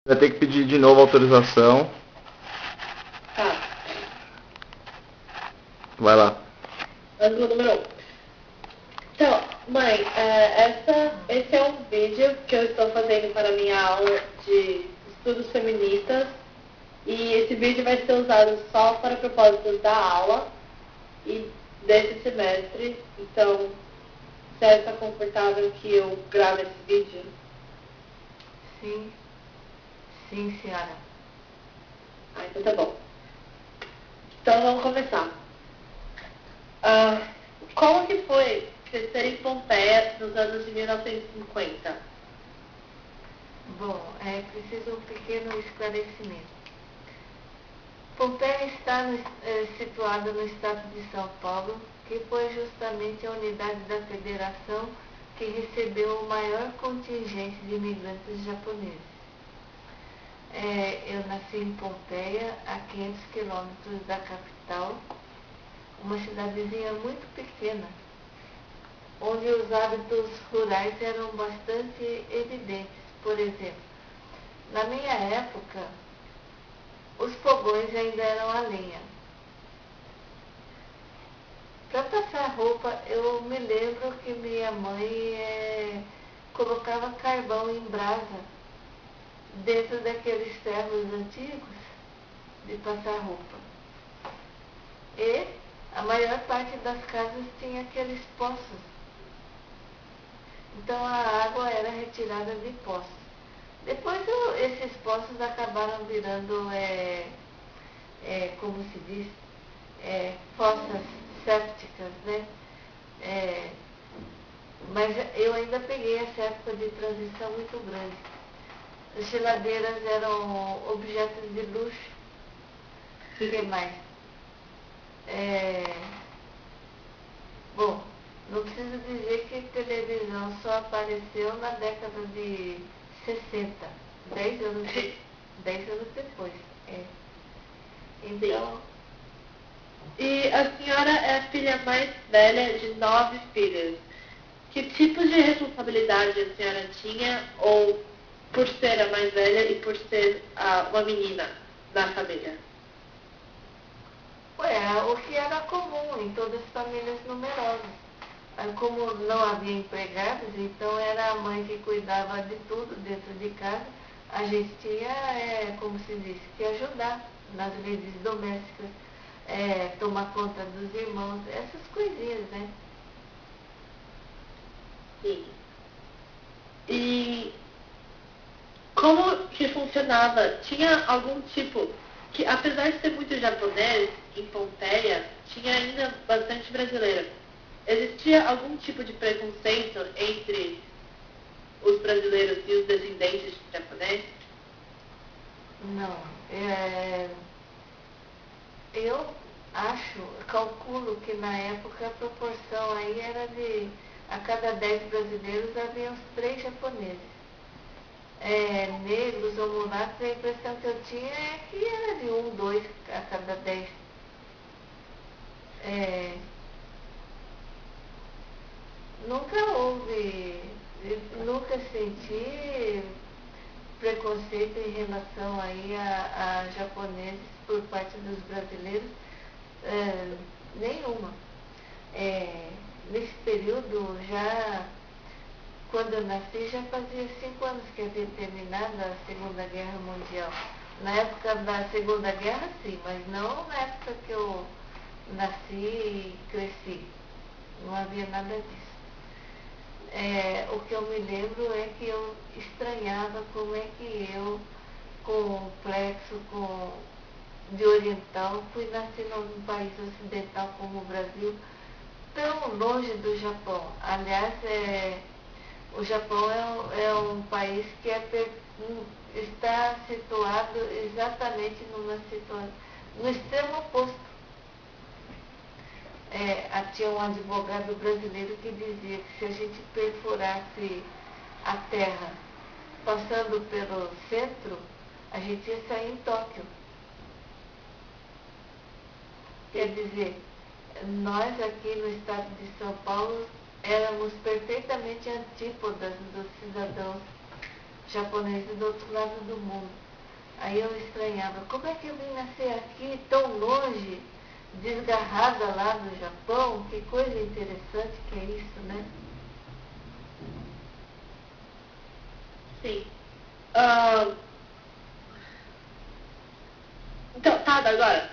Vai ter que pedir de novo autorização. Tá. Vai lá. Ângulo número 1. Então, mãe, esse é um vídeo que eu estou fazendo para a minha aula de estudos feministas. E esse vídeo vai ser usado só para propósitos da aula e desse semestre. Então, você está confortável que eu grave esse vídeo? Sim, sim, senhora. Ah, então tá bom. Então vamos começar. Como que foi crescer em Pompeia nos anos de 1950? Bom, é preciso um pequeno esclarecimento. Pompeia está situada no estado de São Paulo, que foi justamente a unidade da federação que recebeu o maior contingente de imigrantes japoneses. Eu nasci em Pompeia, a 500 quilômetros da capital, uma cidadezinha muito pequena, onde os hábitos rurais eram bastante evidentes. Por exemplo, na minha época, os fogões ainda eram a lenha. Para passar roupa, eu me lembro que minha mãe colocava carvão em brasa dentro daqueles ferros antigos de passar roupa. E a maior parte das casas tinha aqueles poços. Então a água era retirada de poços. Depois esses poços acabaram virando, como se diz, fossas sépticas, né? Mas eu ainda peguei essa época de transição muito grande. As geladeiras eram objetos de luxo. O que mais? Bom, não preciso dizer que televisão só apareceu na década de 60, 10 anos, 10 anos depois. Então, E a senhora é a filha mais velha de 9 filhos. Que tipo de responsabilidade a senhora tinha, ou por ser a mais velha e por ser uma menina da família? o que era comum em todas as famílias numerosas. Como não havia empregados, então era a mãe que cuidava de tudo dentro de casa. A gente tinha, como se diz, que ajudar nas lides domésticas, tomar conta dos irmãos, essas coisinhas, né? Sim. E como que funcionava? Tinha algum tipo, que apesar de ser muito japonês, em Pompeia, tinha ainda bastante brasileiro. Existia algum tipo de preconceito entre os brasileiros e os descendentes de japoneses? Não. Eu calculo que na época a proporção aí era de, a cada 10 brasileiros havia uns 3 japoneses. Negros ou mulatos, a impressão que eu tinha é que era de 1, 2 a cada 10. Nunca nunca senti preconceito em relação aí a japoneses por parte dos brasileiros, nenhuma. Nesse período, quando eu nasci, já fazia 5 anos que havia terminado a Segunda Guerra Mundial. Na época da Segunda Guerra, sim, mas não na época que eu nasci e cresci. Não havia nada disso. O que eu me lembro é que eu estranhava como é que eu, com complexo de oriental, fui nascer num país ocidental como o Brasil, tão longe do Japão. Aliás, o Japão é um país que está situado exatamente no extremo oposto. Tinha um advogado brasileiro que dizia que se a gente perfurasse a terra passando pelo centro, a gente ia sair em Tóquio. Quer dizer, nós aqui no estado de São Paulo éramos perfeitamente antípodas dos cidadãos japoneses do outro lado do mundo. Aí eu estranhava, como é que eu vim nascer aqui tão longe, desgarrada lá do Japão? Que coisa interessante que é isso, né? Sim. Então, tá, agora.